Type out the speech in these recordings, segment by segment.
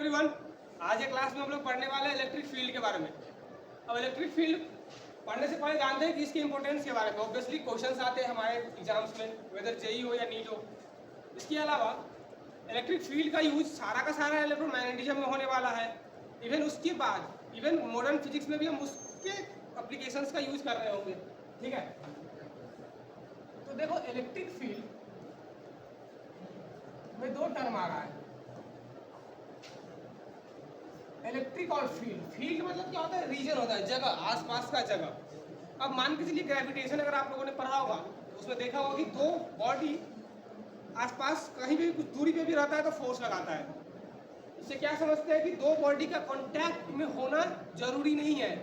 Everyone, आज के class में हम लोग पढ़ने वाले हैं इलेक्ट्रिक फील्ड के बारे में। अब इलेक्ट्रिक फील्ड पढ़ने से पहले जानते हैं कि इसके इंपॉर्टेंस के बारे में। ऑब्वियसली क्वेश्चंस आते हैं हमारे एग्जाम्स में, वेदर जेई हो या नीट हो। इसके अलावा इलेक्ट्रिक फील्ड का यूज सारा का सारा इलेक्ट्रोमैग्नेटिज्म में होने वाला है। इवन उसके बाद इवन मॉडर्न फिजिक्स में भी हम उसके एप्लीकेशंस का यूज कर रहे होंगे। ठीक है, तो देखो इलेक्ट्रिक फील्ड में दो टर्म आ रहा है, इलेक्ट्रिक और फील्ड। फील्ड मतलब क्या होता है? रीजन होता है, जगह, आसपास का जगह। अब मान के चलिए ग्रेविटेशन अगर आप लोगों ने पढ़ा होगा तो उसमें देखा होगा कि दो बॉडी आसपास कहीं भी कुछ दूरी पे भी रहता है तो फोर्स लगाता है। इससे क्या समझते हैं कि दो बॉडी का कांटेक्ट में होना जरूरी नहीं है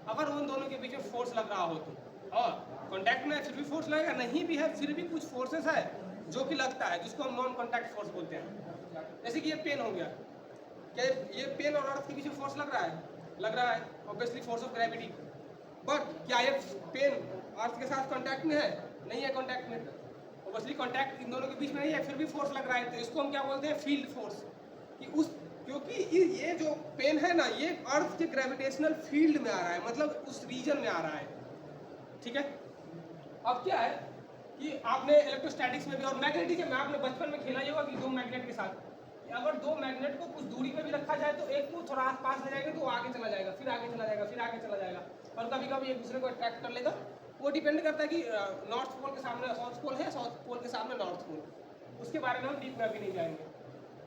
अगर उन दोनों के बीच में फोर्स लग रहा हो तो। और कांटेक्ट में फिर भी फोर्स लगेगा, नहीं भी है फिर भी कुछ फोर्सेस है जो कि लगता है, जिसको हम नॉन कांटेक्ट फोर्स बोलते हैं। जैसे कि ये पेन हो गया, क्या ये पेन और अर्थ के बीच में फोर्स लग रहा है? लग रहा है, obviously force of gravity. But क्या ये पेन अर्थ के साथ कांटेक्ट में है? नहीं है कांटेक्ट में, ऑब्वियसली कांटेक्ट इन दोनों के बीच में नहीं है, फिर भी फोर्स लग रहा है। तो इसको हम क्या बोलते हैं? Field force. कि उस क्योंकि ये जो पेन है ना, ये अर्थ के ग्रेविटेशनल फील्ड में आ रहा है, मतलब उस रीजन में आ रहा है। ठीक है, अब क्या है कि आपने इलेक्ट्रोस्टैटिक्स में भी और मैग्नेटिज्म में आपने बचपन में खेला ही होगा कि दो मैग्नेट के साथ, अगर दो मैग्नेट को कुछ दूरी पे भी रखा जाए तो एक को थोड़ा आस-पास ले जाएगा तो आगे चला जाएगा, फिर आगे चला जाएगा, फिर आगे चला जाएगा, और कभी कभी एक दूसरे को अट्रैक्ट कर लेगा। वो डिपेंड करता है कि नॉर्थ पोल के सामने साउथ पोल है, साउथ पोल के सामने नॉर्थ पोल। उसके बारे में हम डीप में अभी नहीं जाएंगे।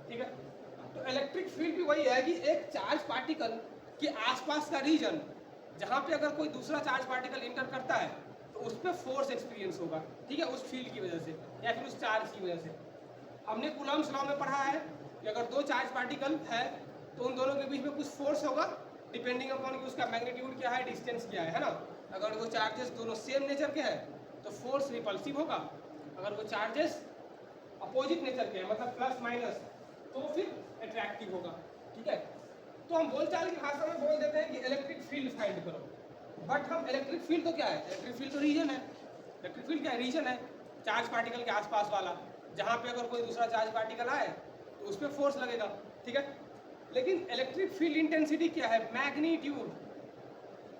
ठीक है, तो इलेक्ट्रिक फील्ड भी वही है कि एक चार्ज पार्टिकल के आसपास का रीजन जहाँ पे अगर कोई दूसरा चार्ज पार्टिकल इंटर करता है तो उस पर फोर्स एक्सपीरियंस होगा। ठीक है, उस फील्ड की वजह से या फिर उस चार्ज की वजह से। हमने कूलम्ब्स लॉ में पढ़ा है कि अगर दो चार्ज पार्टिकल है तो उन दोनों के बीच में कुछ फोर्स होगा, डिपेंडिंग अपॉन कि उसका मैग्नीट्यूड क्या है, डिस्टेंस क्या है ना। अगर वो चार्जेस दोनों सेम नेचर के हैं तो फोर्स रिपल्सिव होगा, अगर वो चार्जेस अपोजिट नेचर के हैं मतलब प्लस माइनस तो फिर अट्रैक्टिव होगा। ठीक है, तो हम बोलचाल की भाषा में बोल देते हैं कि इलेक्ट्रिक फील्ड फाइंड करो। बट हम इलेक्ट्रिक फील्ड तो क्या है? इलेक्ट्रिक फील्ड तो रीजन है। इलेक्ट्रिक फील्ड क्या है? रीजन है, चार्ज पार्टिकल के आसपास वाला, जहाँ पे अगर कोई दूसरा चार्ज पार्टिकल आए तो उस पर फोर्स लगेगा। ठीक है, लेकिन इलेक्ट्रिक फील्ड इंटेंसिटी क्या है? Magnitude,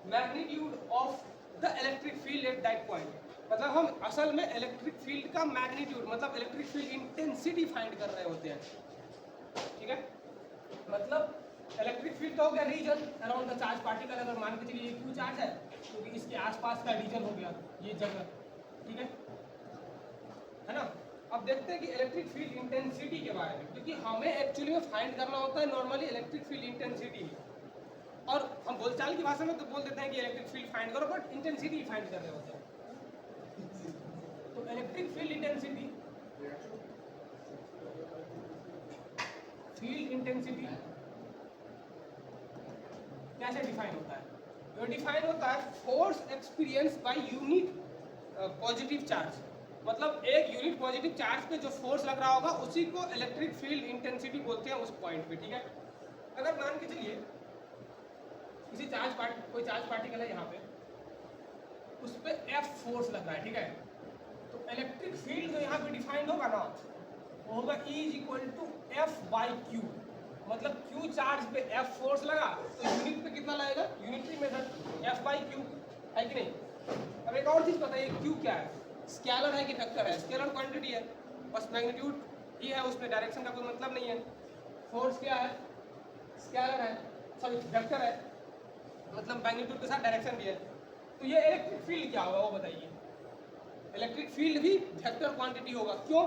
magnitude of the electric field at that point. मतलब हम असल में इलेक्ट्रिक फील्ड का मैग्नीट्यूड मतलब इलेक्ट्रिक फील्ड इंटेंसिटी फाइंड कर रहे होते हैं। ठीक है, मतलब इलेक्ट्रिक फील्ड तो हो गया region around the charge particle. अगर मान के चलिए क्यू चार्ज है तो इसके आसपास का रीजन हो गया ये जगह। ठीक है ना। अब देखते हैं कि इलेक्ट्रिक फील्ड इंटेंसिटी के बारे में, क्योंकि हमें एक्चुअली में फाइंड करना होता है नॉर्मली इलेक्ट्रिक फील्ड इंटेंसिटी, और हम बोलचाल की भाषा में तो बोल देते हैं कि इलेक्ट्रिक फील्ड फाइंड करो, बट इंटेंसिटी फाइंड कर रहे होते हैं। तो electric field intensity, field intensity कैसे डिफाइन होता है? ये डिफाइन होता है force experience by unit positive charge. मतलब एक यूनिट पॉजिटिव चार्ज पे जो फोर्स लग रहा होगा उसी को इलेक्ट्रिक फील्ड इंटेंसिटी बोलते हैं उस पॉइंट पे। ठीक है, अगर मान के चलिए किसी कोई चार्ज पार्टिकल है यहाँ पे, उस पर एफ फोर्स लग रहा है। ठीक है, तो इलेक्ट्रिक फील्ड जो यहाँ पे डिफाइंड होगा ना वो होगा E is equal to F by Q. मतलब क्यू चार्ज पे एफ फोर्स लगा तो यूनिट पे कितना लगेगा? Unitary method F by Q, है कि नहीं? अब एक और चीज बताइए, क्यू क्या है? स्केलर है कि वेक्टर है? स्केलर क्वांटिटी है, बस मैग्नीट्यूड ही है, उसमें डायरेक्शन का कोई मतलब नहीं है। फोर्स क्या है? स्केलर है, सॉरी वेक्टर है, मतलब मैग्नीट्यूड के साथ डायरेक्शन भी है। तो ये इलेक्ट्रिक फील्ड क्या होगा वो बताइए? इलेक्ट्रिक फील्ड भी वेक्टर क्वांटिटी होगा। क्यों?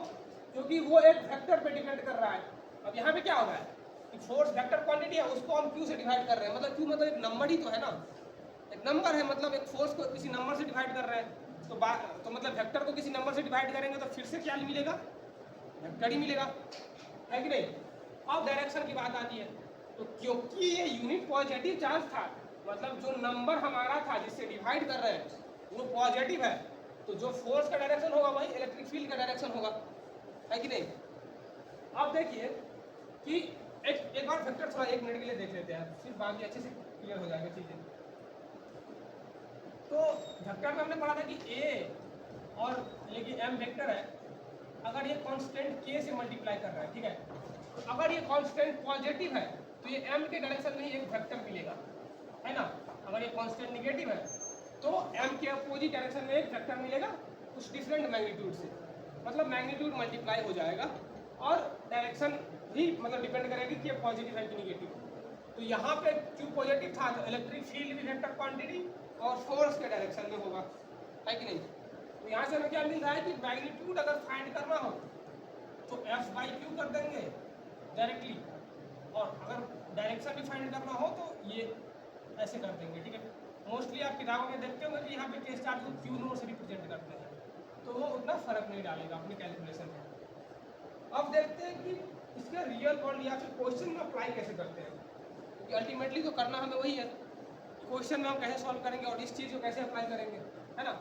क्योंकि वो एक वेक्टर पे डिपेंड कर रहा है। अब यहाँ पे क्या हो रहा है कि फोर्स वेक्टर क्वांटिटी है, उसको हम क्यू से डिवाइड कर रहे हैं। मतलब क्यू मतलब एक नंबर ही तो है ना, एक नंबर है, मतलब एक फोर्स को किसी नंबर से डिवाइड कर रहे हैं। तो मतलब वेक्टर को किसी नंबर से डिवाइड करेंगे तो फिर से क्या मिलेगा? वेक्टर ही मिलेगा, है कि नहीं? अब डायरेक्शन की बात आती है, तो क्योंकि ये यूनिट पॉजिटिव चार्ज था, मतलब जो नंबर हमारा था जिससे डिवाइड कर रहे हैं वो पॉजिटिव है, तो जो फोर्स का डायरेक्शन होगा वही इलेक्ट्रिक फील्ड का डायरेक्शन होगा, है कि नहीं? अब देखिए कि एक बार वेक्टर थोड़ा 1 मिनट के लिए देख लेते हैं, फिर बाकी अच्छे से क्लियर हो जाएगा चीजें। तो वेक्टर में हमने पढ़ा था कि ए और ये कि एम वेक्टर है, अगर ये कांस्टेंट के से मल्टीप्लाई कर रहा है, ठीक है, तो अगर ये कांस्टेंट पॉजिटिव है तो ये m के डायरेक्शन में ही एक वेक्टर मिलेगा, है ना। अगर ये कांस्टेंट निगेटिव है तो m के अपोजिट डायरेक्शन में एक वेक्टर मिलेगा कुछ डिफरेंट मैग्नीट्यूड से, मतलब मैग्नीट्यूड मल्टीप्लाई हो जाएगा और डायरेक्शन भी मतलब डिपेंड करेगी कि ये पॉजिटिव है कि निगेटिव। तो यहाँ पे क्यों पॉजिटिव था तो इलेक्ट्रिक फील्ड भी वेक्टर क्वांटिटी और फोर्स के डायरेक्शन में होगा, है कि नहीं। तो यहाँ से हमें क्या मिल रहा है कि मैग्नीट्यूड अगर फाइंड करना हो तो F/Q कर देंगे डायरेक्टली, और अगर डायरेक्शन भी फाइंड करना हो तो ये ऐसे कर देंगे, ठीक है। मोस्टली आप किताबों में देखते होंगे कि यहाँ पे केस चार्ज को Q नोट से रिप्रेजेंट करते हैं, तो वो उतना फर्क नहीं डालेगा अपनी कैलकुलेशन में। अब देखते हैं कि इसका रियल वर्ल्ड या फिर क्वेश्चन में अप्लाई कैसे करते हैं, क्योंकि अल्टीमेटली तो करना हमें वही है, क्वेश्चन में हम कैसे सॉल्व करेंगे और इस चीज़ को कैसे अप्लाई करेंगे, है ना।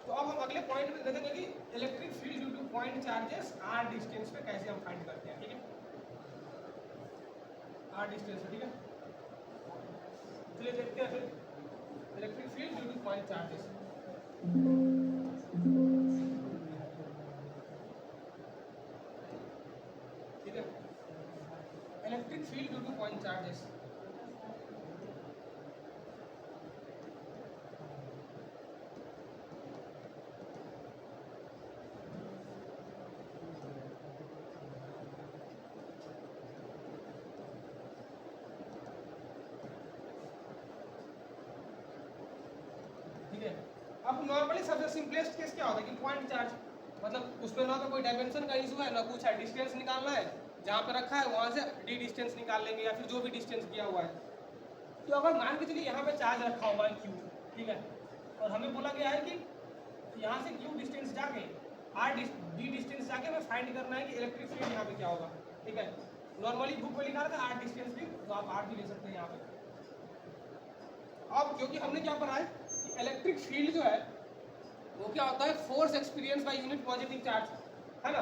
तो अब हम अगले पॉइंट में देखेंगे कि electric field due two point charges r distance पे कैसे हम फाइंड करते हैं, ठीक है, r डिस्टेंस, ठीक है। चलिए देखते हैं फिर electric field due two point charges. ठीक है, electric field due two point charges. अब नॉर्मली सबसे सिंपलेस्ट केस क्या होता है कि पॉइंट चार्ज, मतलब उसमें ना तो कोई डायमेंशन का इशू है ना कुछ है, डिस्टेंस निकालना है, जहाँ पे रखा है वहाँ से d डिस्टेंस निकाल लेंगे या फिर जो भी डिस्टेंस दिया हुआ है। तो अगर मान के चलिए यहाँ पे चार्ज रखा हुआ है q, ठीक है, और हमें बोला गया है कि यहाँ से q डिस्टेंस जाके d डिस्टेंस जाके हमें फाइंड करना है कि इलेक्ट्रिक फील्ड यहाँ पे क्या होगा, ठीक है। नॉर्मली बुक में लिखा था r डिस्टेंस भी, तो आप r भी ले सकते हैं यहाँ पे। अब क्योंकि हमने क्या पढ़ा है कि इलेक्ट्रिक फील्ड जो है वो क्या होता है, force experience by unit positive charge, है ना।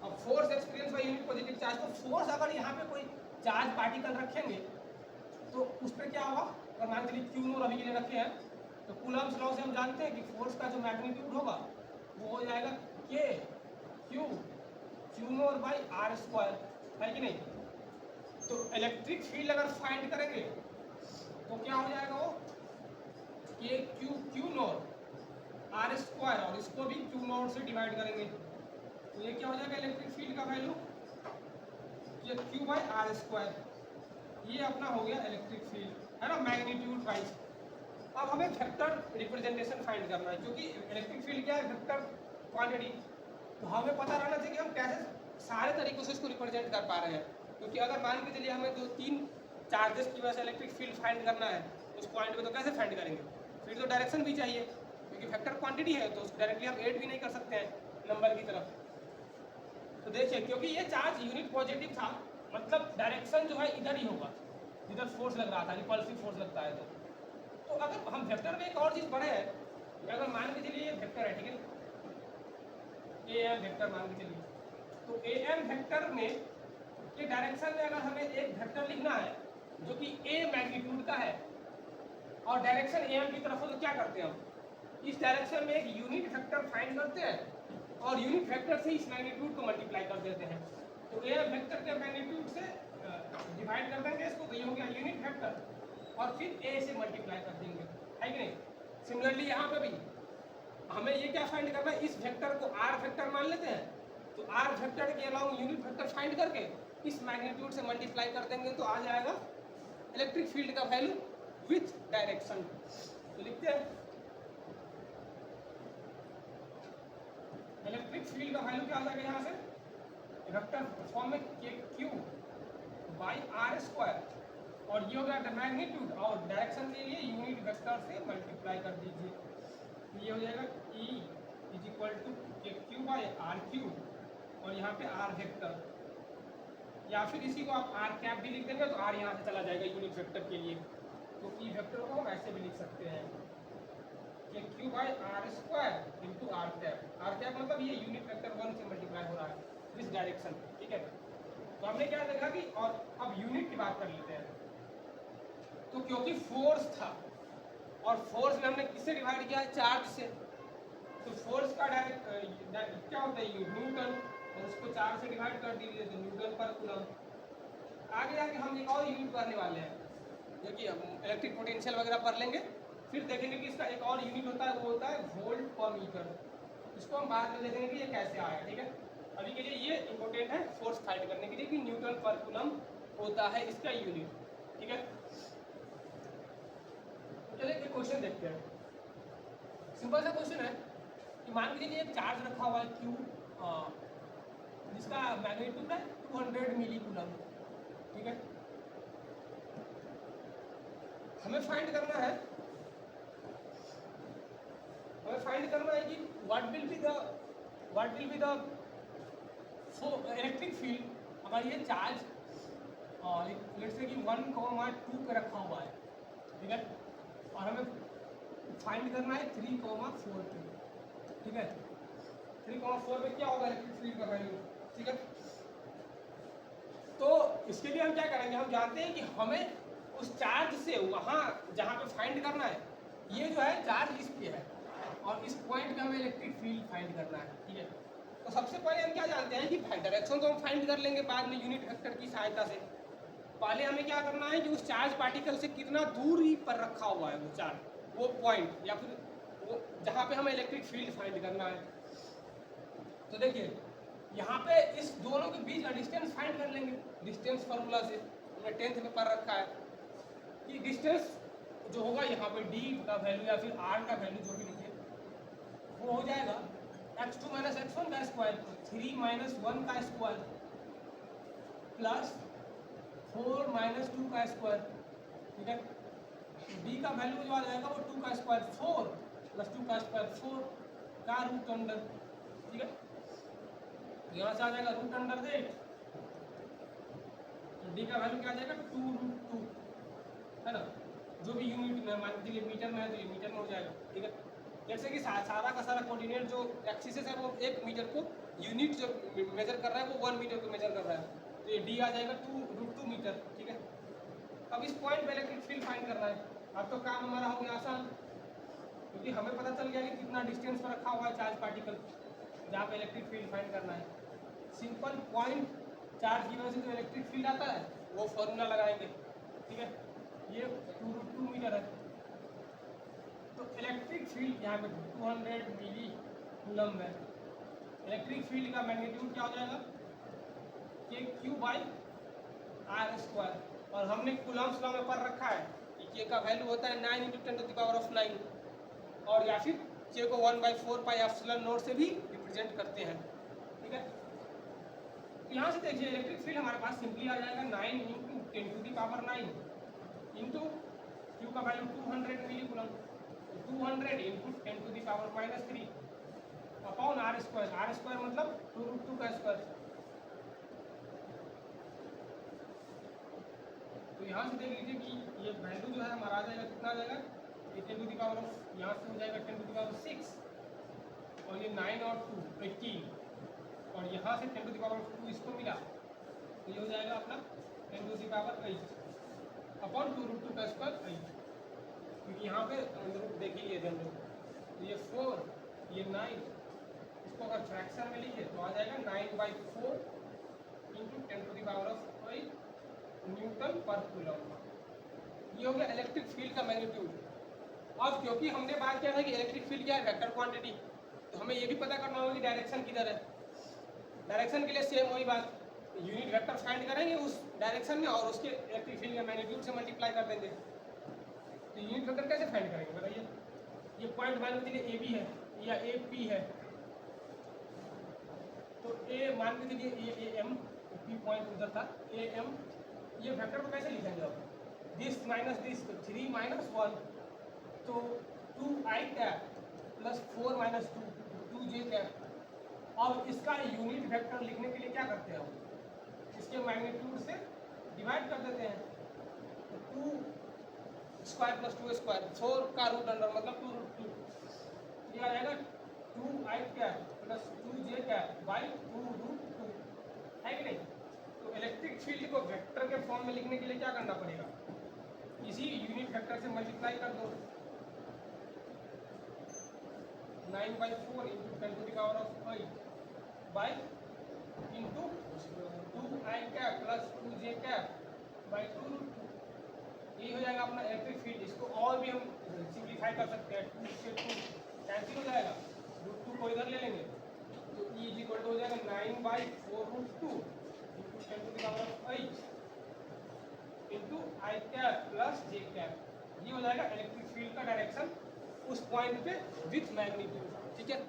अब force experience by unit positive charge, तो फोर्स अगर यहाँ पे कोई चार्ज पार्टिकल रखेंगे तो उस पर क्या होगा, अगर मान चलिए क्यू नोट अभी के लिए रखे हैं तो कूलम्ब्स लॉ से हम जानते हैं कि फोर्स का जो मैग्नीट्यूड होगा वो हो जाएगा K Q naught by R square, है कि नहीं। तो इलेक्ट्रिक फील्ड अगर फाइंड करेंगे तो क्या हो जाएगा वो के क्यू नोट आर स्क्वायर, और इसको भी क्यू नोट से डिवाइड करेंगे तो ये क्या हो जाएगा इलेक्ट्रिक फील्ड का वैल्यू ये क्यू बाई आर स्क्वायर, ये अपना हो गया इलेक्ट्रिक फील्ड, है ना, मैग्नीट्यूड वाइज। अब हमें वेक्टर रिप्रेजेंटेशन फाइंड करना है, क्योंकि इलेक्ट्रिक फील्ड क्या है, वेक्टर क्वांटिटी, तो हमें पता रहना चाहिए कि हम कैसे सारे तरीकों से इसको रिप्रेजेंट कर पा रहे हैं। क्योंकि अगर मान के चलिए हमें जो 3 चार्जेस की वजह से इलेक्ट्रिक फील्ड फाइंड करना है उस पॉइंट पे, तो कैसे फाइंड करेंगे, फिर तो डायरेक्शन भी चाहिए, क्योंकि वेक्टर क्वांटिटी है तो उसको डायरेक्टली हम ऐड भी नहीं कर सकते हैं नंबर की तरफ। तो देखिए क्योंकि ये चार्ज यूनिट पॉजिटिव था, मतलब डायरेक्शन जो है इधर ही होगा जिधर फोर्स लग रहा था, रिपल्सिव फोर्स लगता है। तो अगर हम वेक्टर में एक और चीज़ पढ़े हैं, अगर मान के चलिए ये वेक्टर है, ठीक है, ए एम वेक्टर मान के चलिए, तो ए एम वेक्टर में ये डायरेक्शन में अगर हमें एक वेक्टर लिखना है जो कि ए मैग्नीट्यूड का है और डायरेक्शन ए एम की तरफ हो, तो क्या करते हैं हम इस डायरेक्शन में एक यूनिट वेक्टर फाइंड करते हैं और यूनिट वेक्टर से इस मैग्नीट्यूड को मल्टीप्लाई कर देते हैं। तो ए एम वेक्टर के मैग्नीट्यूड से डिवाइड कर देंगे इसको, तो ये हो गया यूनिट वेक्टर, और फिर ए से मल्टीप्लाई कर देंगे, है कि नहीं। सिमिलरली यहाँ पे भी हमें ये क्या फाइंड करना है, इस वेक्टर को आर वेक्टर मान लेते हैं, तो आर वेक्टर के अलाउंग यूनिट वेक्टर फाइंड करके इस मैग्नीट्यूड से मल्टीप्लाई कर देंगे तो आ जाएगा इलेक्ट्रिक फील्ड का वैल्यू विथ डायरेक्शन। तो लिखते हैं इलेक्ट्रिक फील्ड का वैल्यू क्या आ जाएगा, यहाँ से वेक्टर फॉर्म में के क्यू बाई आर स्क्वायर, और ये हो गया मैग्नीट्यूड, और डायरेक्शन के लिए यूनिट वेक्टर से मल्टीप्लाई कर दीजिए, ये हो जाएगा E इज इक्वल टू के क्यू बाई आर क्यू, और यहाँ पे आर वेक्टर, या फिर इसी को आप आर कैप भी लिख देंगे तो आर यहाँ से चला जाएगा यूनिट वेक्टर के लिए, तो ई वेक्टर को हम ऐसे भी लिख सकते हैं कि Q by R square into R cap मतलब ये यूनिट वेक्टर 1 से मल्टीप्लाई हो रहा है इस डायरेक्शन, ठीक है। तो हमने क्या देखा कि, और अब यूनिट की बात कर लेते हैं, तो क्योंकि फोर्स था और फोर्स में हमने किससे डिवाइड किया है, चार्ज से, तो फोर्स का डायरेक्ट क्या होता है न्यूटन, और उसको 4 से डिवाइड कर दीजिए तो न्यूटन पर कूलम, आगे जाके हम एक और यूनिट करने वाले हैं, जो कि इलेक्ट्रिक पोटेंशियल वगैरह पढ़ लेंगे, फिर देखेंगे कि इसका एक और यूनिट होता है, वो होता है वोल्ट पर मीटर। इसको हम बाद में देखेंगे कि ये कैसे आया, ठीक है। अभी के लिए ये इंपॉर्टेंट है फोर्स फाइंड करने के लिए कि न्यूटन पर कूलम होता है इसका यूनिट, ठीक है। तो चलिए एक क्वेश्चन देखते हैं। सिंपल सा क्वेश्चन है कि मान लीजिए एक चार्ज रखा हुआ है क्यू, जिसका मैग्नीट्यूड है 200 मिली कूलम, ठीक है। हमें फाइंड करना है कि what will be the electric field अगर ये चार्ज लेट्स से कि 1,2 पे रखा हुआ है, ठीक है, और हमें फाइंड करना है 3,4 पे, ठीक है। 3,4 पे क्या होगा इलेक्ट्रिक फील्ड का वैल्यू, ठीक है। तो इसके लिए हम क्या करेंगे, हम जानते हैं कि हमें उस चार्ज से वहाँ जहाँ पे फाइंड करना है, ये जो है चार्ज इस पे है और इस पॉइंट पे हमें इलेक्ट्रिक फील्ड फाइंड करना है, ठीक है। तो सबसे पहले हम क्या जानते हैं कि डायरेक्शन तो हम फाइंड कर लेंगे बाद में यूनिट वेक्टर की सहायता से। पहले हमें क्या करना है कि उस चार्ज पार्टिकल से कितना दूरी पर रखा हुआ है वो चार्ज, वो पॉइंट या फिर वो जहाँ पे हमें इलेक्ट्रिक फील्ड फाइंड करना है। तो देखिए यहाँ पे इस दोनों के बीच का डिस्टेंस फाइंड कर लेंगे डिस्टेंस फार्मूला से, हमने 10th में पढ़ रखा है कि डिस्टेंस जो होगा यहाँ पे d का वैल्यू या फिर r का वैल्यू जो भी लिखिए, वो हो जाएगा x2 माइनस x1 का स्क्वायर, 3 माइनस 1 का स्क्वायर प्लस 4 माइनस 2 का स्क्वायर, ठीक है। d का वैल्यू जो आ जाएगा वो 2 का स्क्वायर, 4 प्लस 2 का स्क्वायर 4 का रूट अंडर, ठीक है। यहाँ से आ जाएगा रूट अंडर 8, तो d का वैल्यू क्या आ जाएगा 2√2, है ना। जो भी यूनिट में मान लीजिए मीटर में है तो ये मीटर में हो जाएगा, ठीक है। जैसे कि सारा का सारा कोऑर्डिनेट जो एक्सिस है वो 1 मीटर को यूनिट जो मेजर कर रहा है वो 1 मीटर को मेजर कर रहा है, तो ये d आ जाएगा 2√2 मीटर, ठीक है। अब इस पॉइंट पे इलेक्ट्रिक फील्ड फाइंड करना है। अब तो काम हमारा हो गया आसान, क्योंकि हमें पता चल गया कि कितना डिस्टेंस पर रखा हुआ है चार्ज पार्टिकल जहाँ पे इलेक्ट्रिक फील्ड फाइंड करना है। सिंपल पॉइंट चार्ज की वजह से जो इलेक्ट्रिक फील्ड आता है वो फॉर्मूला लगाएंगे, ठीक है। ये 2√2 मीटर है, तो इलेक्ट्रिक फील्ड यहाँ पे 200 मिली कूलम है। इलेक्ट्रिक फील्ड का मैग्नीट्यूड क्या हो जाएगा K Q by R square, और हमने कूलम्स लॉ में पढ़ रखा है कि के का वैल्यू होता है 9 × 10⁻⁹, और या फिर के को 1/4 पाई एप्सिलॉन नॉट से भी रिप्रेजेंट करते हैं, ठीक है। तो यहाँ से देखिए इलेक्ट्रिक फील्ड हमारे पास सिंपली आ जाएगा 9 × 10⁹ इंटू क्यू का value 200 milli coulomb, 200 × 10⁻³ upon R square मतलब 2√2 का स्क्वायर। तो यहाँ से देख लीजिए कि ये वैल्यू जो है हमारा आ जाएगा, कितना आ जाएगा 10⁻, यहाँ से हो जाएगा 10⁶, और ये 9 और 2 18, और यहाँ से 10⁻² इसको मिला तो ये हो जाएगा अपना 10⁸ अपॉन 2√2 का स्क्वायर 8, क्योंकि यहाँ पे देखिए जनरल तो ये 4 ये 9, इसको अगर फ्रैक्शन में लिखिए तो आ जाएगा 9/4 × 10⁻⁸ न्यूटन पर कूलम। ये हो गया इलेक्ट्रिक फील्ड का मैग्नीट्यूड। अब क्योंकि हमने बात किया था कि इलेक्ट्रिक फील्ड क्या है, वेक्टर क्वांटिटी, तो हमें ये भी पता करना होगा कि डायरेक्शन किधर है। डायरेक्शन के लिए सेम वही बात, यूनिट वेक्टर फाइंड करेंगे उस डायरेक्शन में और उसके इलेक्ट्रिक फील्ड के मैग्नीट्यूड से मल्टीप्लाई कर देंगे। तो यूनिट वेक्टर कैसे फाइंड करेंगे बताइए। ये पॉइंट मान लीजिए ए बी है या ए पी है, तो ए मान के चलिए ए एम, पी पॉइंट उधर था ए एम, ये वेक्टर को कैसे लिखेंगे अब, दिस माइनस दिस, तो 3 - 1 तो 2i cap plus 4 - 2 2j cap. अब इसका यूनिट वेक्टर लिखने के लिए क्या करते हैं हम, इसके मैग्नीट्यूड से डिवाइड कर देते हैं, तो 2 स्क्वायर प्लस 2 स्क्वायर 4 का रूट अंडर मतलब 2√2, ये आ जाएगा 2i cap plus 2j cap by 2√2, है कि नहीं। तो इलेक्ट्रिक फील्ड को वेक्टर के फॉर्म में लिखने के लिए क्या करना पड़ेगा, इसी यूनिट वेक्टर से मल्टीप्लाई कर दो, 9/4 × 10⁸ by into 2i cap plus 2j cap by 2 root 2, ये हो जाएगा अपना इलेक्ट्रिक फील्ड। इसको और भी हम सिंप्लीफाई कर सकते हैं, 2 से 2 कैंसिल हो जाएगा, रूट 2 को इधर ले लेंगे तो E इज इक्वल टू हो जाएगा 9/4 root 2 into 10 to the power 8 into I cap plus J cap. ये हो जाएगा इलेक्ट्रिक फील्ड का डायरेक्शन उस पॉइंट पे विथ मैग्नीट्यूड। ठीक है,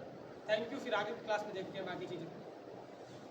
थैंक यू। फिर आगे क्लास में देखते हैं बाकी चीज़ें।